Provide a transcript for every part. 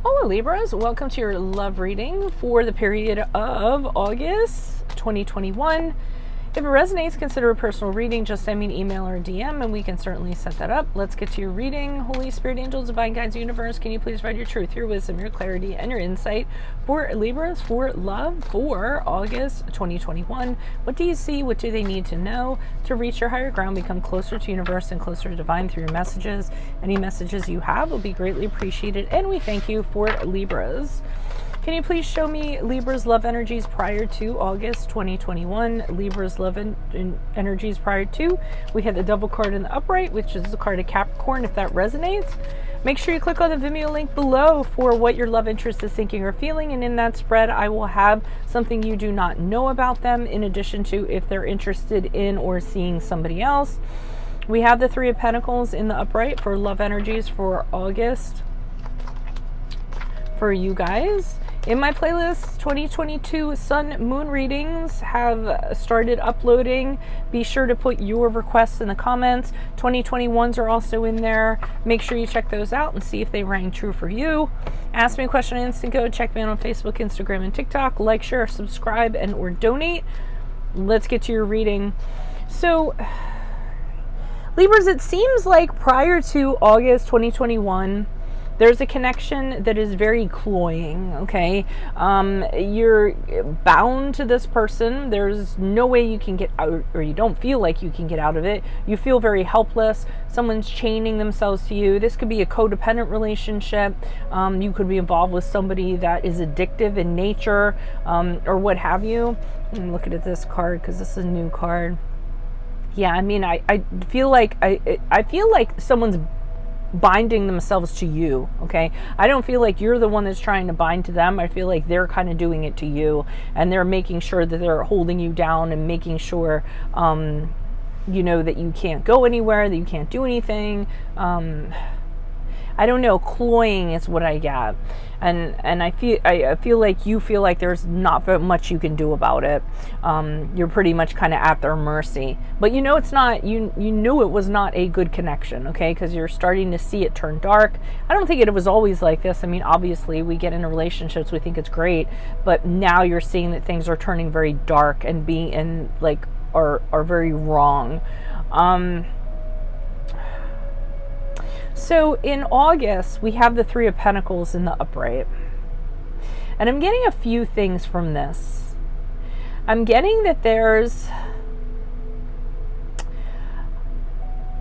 Hola Libras, welcome to your love reading for the period of August 2021. If it resonates, consider a personal reading. Just send me an email or a DM and we can certainly set that up. Let's get to your reading. Holy Spirit, angels, divine guides, universe, can you please provide your truth, your wisdom, your clarity, and your insight for Libras, for love, for August 2021? What do you see? What do they need to know to reach your higher ground, become closer to universe and closer to divine through your messages? Any messages you have will be greatly appreciated, and we thank you for Libras. Can you please show me Libra's love energies prior to August 2021? Libra's love energies prior to. We had the double card in the upright, which is the card of Capricorn, if that resonates. Make sure you click on the Vimeo link below for what your love interest is thinking or feeling. And in that spread, I will have something you do not know about them, in addition to if they're interested in or seeing somebody else. We have the Three of Pentacles in the upright for love energies for August for you guys. In my playlist, 2022 Sun Moon readings have started uploading. Be sure to put your requests in the comments. 2021s are also in there. Make sure you check those out and see if they rang true for you. Ask me a question on Instant Code. Check me out on Facebook, Instagram, and TikTok. Like, share, subscribe, and or donate. Let's get to your reading. So, Libras, it seems like prior to August 2021, there's a connection that is very cloying, okay? You're bound to this person. There's no way you can get out, or you don't feel like you can get out of it. You feel very helpless. Someone's chaining themselves to you. This could be a codependent relationship. You could be involved with somebody that is addictive in nature, or what have you. I'm looking at this card because this is a new card. Yeah, I mean, I feel like I feel like someone's binding themselves to you, okay? I don't feel like you're the one that's trying to bind to them. I feel like they're kind of doing it to you, and they're making sure that they're holding you down and making sure, you know, that you can't go anywhere, that you can't do anything. I don't know, cloying is what I get. And I feel like you feel like there's not very much you can do about it. You're pretty much kind of at their mercy. But you know it's not, you knew it was not a good connection, okay? Because you're starting to see it turn dark. I don't think it was always like this. I mean, obviously we get into relationships, we think it's great, but now you're seeing that things are turning very dark and are very wrong. So in August, we have the Three of Pentacles in the upright. And I'm getting a few things from this. I'm getting that there's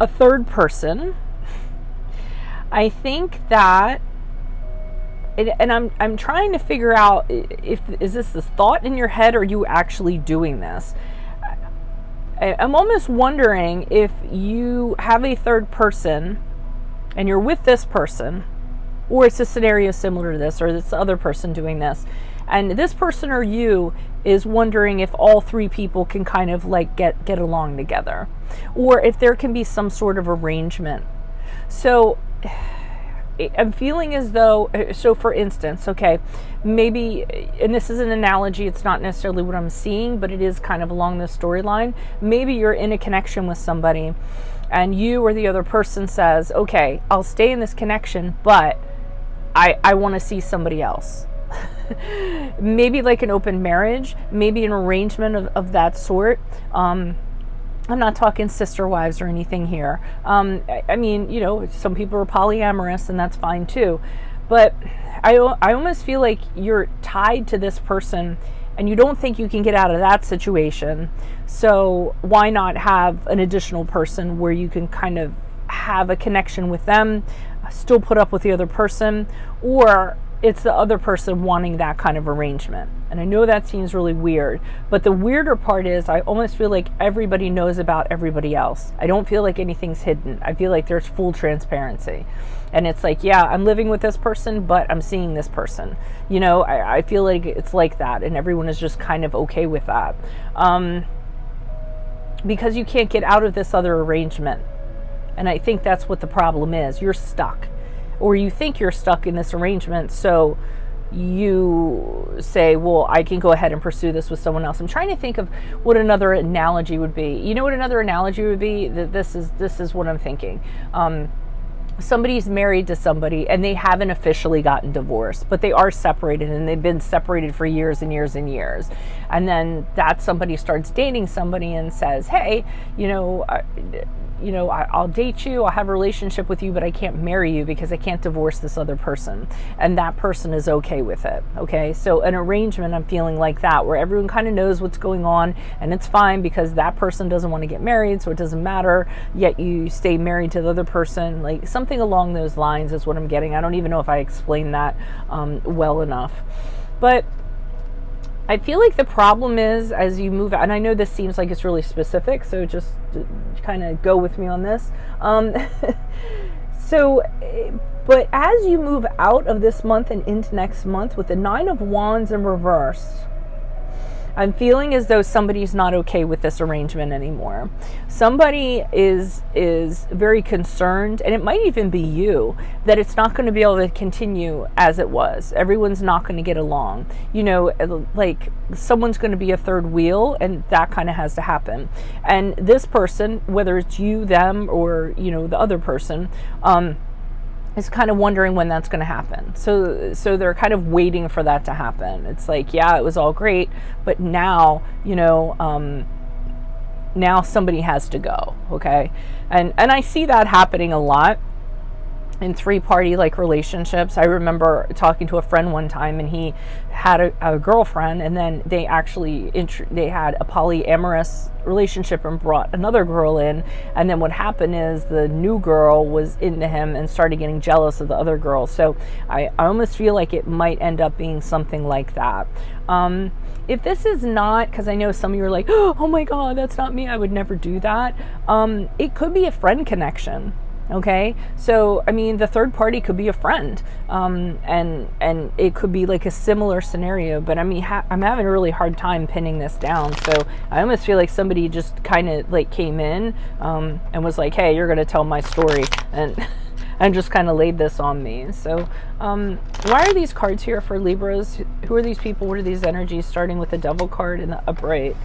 a third person. I think that, and I'm trying to figure out is this thought in your head, or are you actually doing this? I'm almost wondering if you have a third person and you're with this person, or it's a scenario similar to this, or this other person doing this, and this person or you is wondering if all three people can kind of like get along together, or if there can be some sort of arrangement. So I'm feeling as though, so for instance, okay, maybe, and this is an analogy, it's not necessarily what I'm seeing, but it is kind of along this storyline. Maybe you're in a connection with somebody, and you or the other person says, okay, I'll stay in this connection, but I want to see somebody else. Maybe like an open marriage, maybe an arrangement of that sort. I'm not talking sister wives or anything here. I mean, you know, some people are polyamorous, and that's fine too. But I almost feel like you're tied to this person, and you don't think you can get out of that situation. So why not have an additional person where you can kind of have a connection with them, still put up with the other person, or it's the other person wanting that kind of arrangement. And I know that seems really weird, but the weirder part is I almost feel like everybody knows about everybody else. I don't feel like anything's hidden. I feel like there's full transparency. And it's like, yeah, I'm living with this person, but I'm seeing this person. You know, I feel like it's like that, and everyone is just kind of okay with that. Because you can't get out of this other arrangement. And I think that's what the problem is. You're stuck. Or you think you're stuck in this arrangement, so you say, well, I can go ahead and pursue this with someone else. I'm trying to think of what another analogy would be. You know what another analogy would be? This is what I'm thinking. somebody's married to somebody and they haven't officially gotten divorced, but they are separated, and they've been separated for years and years and years. And then that somebody starts dating somebody and says, hey, I'll date you, I'll have a relationship with you, but I can't marry you because I can't divorce this other person. And that person is okay with it. Okay. So an arrangement, I'm feeling like that, where everyone kind of knows what's going on, and it's fine because that person doesn't want to get married, so it doesn't matter, yet you stay married to the other person. Like something along those lines is what I'm getting. I don't even know if I explained that well enough. But I feel like the problem is, as you move out, and I know this seems like it's really specific, so just kind of go with me on this. But as you move out of this month and into next month with the 9 of Wands in reverse, I'm feeling as though somebody's not okay with this arrangement anymore. Somebody is very concerned, and it might even be you, that it's not going to be able to continue as it was. Everyone's not going to get along. Like someone's going to be a third wheel, and that kind of has to happen. And this person, whether it's you, them, or the other person, is kind of wondering when that's going to happen. So they're kind of waiting for that to happen. It's like, yeah, it was all great, but now, now somebody has to go. Okay. And I see that happening a lot in 3-party like relationships. I remember talking to a friend one time, and he had a girlfriend, and then they actually they had a polyamorous relationship and brought another girl in. And then what happened is the new girl was into him and started getting jealous of the other girl. So I almost feel like it might end up being something like that. If this is not, because I know some of you are like, oh my God, that's not me, I would never do that. It could be a friend connection. Okay, so I mean, the third party could be a friend, and it could be like a similar scenario. But I mean, I'm having a really hard time pinning this down. So I almost feel like somebody just kind of like came in and was like, "Hey, you're going to tell my story," and just kind of laid this on me. So why are these cards here for Libras? Who are these people? What are these energies? Starting with the Devil card in the upright.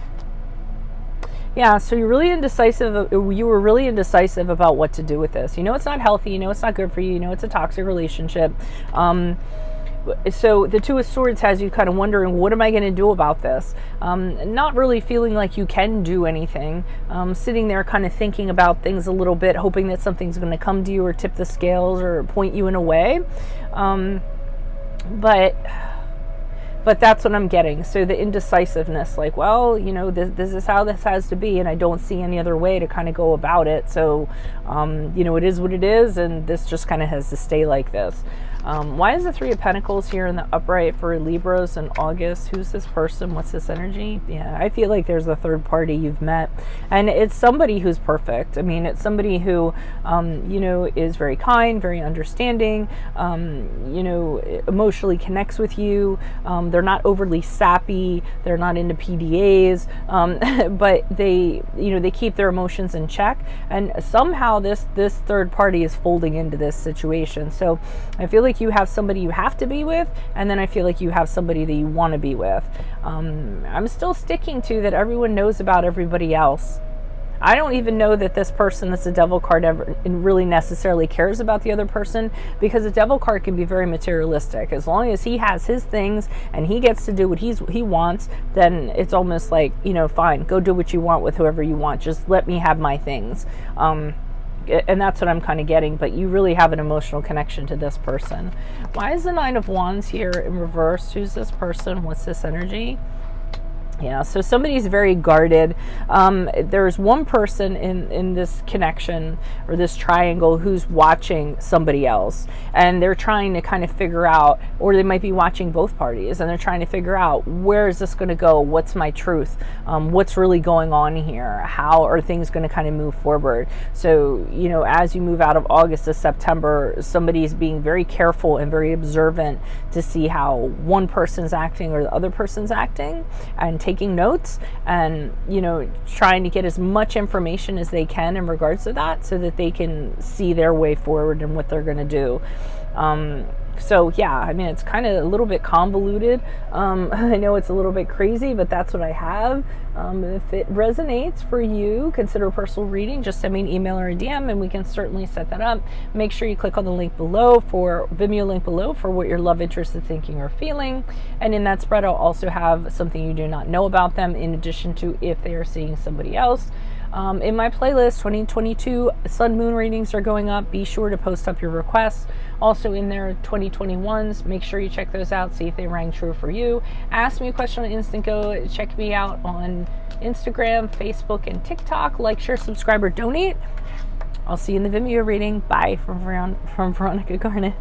Yeah, so you're really indecisive. You were really indecisive about what to do with this. It's not healthy. It's not good for you. It's a toxic relationship. So the Two of Swords has you kind of wondering, what am I going to do about this? Not really feeling like you can do anything. Sitting there kind of thinking about things a little bit, hoping that something's going to come to you or tip the scales or point you in a way. But that's what I'm getting. So the indecisiveness, like, well, this is how this has to be, and I don't see any other way to kind of go about it. So, it is what it is, and this just kind of has to stay like this. Why is the Three of Pentacles here in the upright for Libras in August? Who's this person? What's this energy? Yeah, I feel like there's a third party you've met, and it's somebody who's perfect. I mean, it's somebody who, is very kind, very understanding, emotionally connects with you. They're not overly sappy. They're not into PDAs, but they keep their emotions in check. And somehow this third party is folding into this situation. So I feel like you have somebody you have to be with, and then I feel like you have somebody that you want to be with. I'm still sticking to that everyone knows about everybody else. I don't even know that this person that's a Devil card ever really necessarily cares about the other person, because a Devil card can be very materialistic. As long as he has his things and he gets to do what he wants, then it's almost like, fine, go do what you want with whoever you want. Just let me have my things. And that's what I'm kind of getting, but you really have an emotional connection to this person. Why is the Nine of Wands here in reverse? Who's this person? What's this energy? Yeah, so somebody's very guarded. There's one person in this connection or this triangle who's watching somebody else, and they're trying to kind of figure out, or they might be watching both parties, and they're trying to figure out, where is this going to go? What's my truth? What's really going on here? How are things going to kind of move forward? So, as you move out of August to September, somebody's being very careful and very observant to see how one person's acting or the other person's acting, and taking notes and, trying to get as much information as they can in regards to that, so that they can see their way forward and what they're going to do. So yeah, I mean, it's kind of a little bit convoluted. I know it's a little bit crazy, but that's what I have. If it resonates for you, consider personal reading. Just send me an email or a DM and we can certainly set that up. Make sure you click on the link below for Vimeo link below for what your love interest is thinking or feeling. And in that spread, I'll also have something you do not know about them in addition to if they are seeing somebody else. In my playlist, 2022 Sun Moon readings are going up. Be sure to post up your requests. Also in there, 2021s, make sure you check those out, see if they rang true for you. Ask me a question on Instant Go. Check me out on Instagram, Facebook, and TikTok. Like, share, subscribe, or donate. I'll see you in the Vimeo reading. Bye from Veronica Garnett.